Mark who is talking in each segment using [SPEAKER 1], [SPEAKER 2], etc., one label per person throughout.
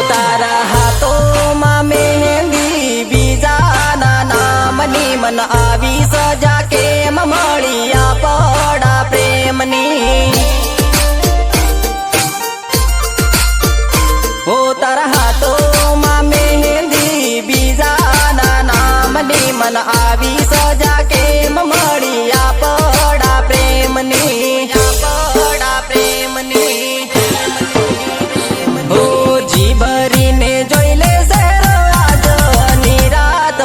[SPEAKER 1] તારા હાથોમાં મહેંદી બીજાના નામની મન આવી સજા કેમ મળી આપણા પ્રેમની ઓ તારા હાથોમાં મહેંદી બીજાના નામની મન આવી સજા કેમ મળી આપણા પ્રેમની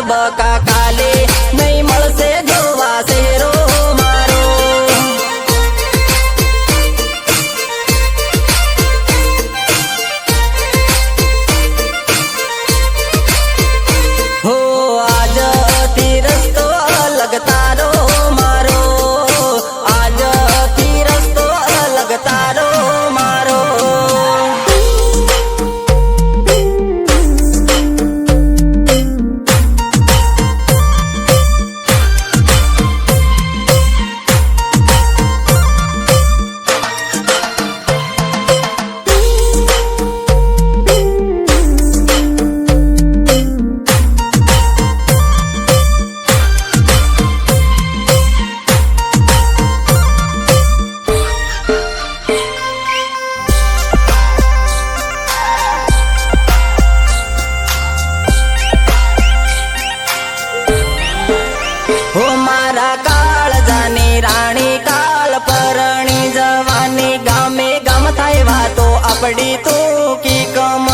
[SPEAKER 1] બકા કાલે નહીં મળશે જોવા શેરો મારો હો આજથી રસ્તો અલગ તારો મારો આજથી રસ્તો અલગ તારો મારો હો મારા કાળજાની રાણી કાળ પરણી જવાની ગામે ગામ થાય વાતો આપડી તો કી કમ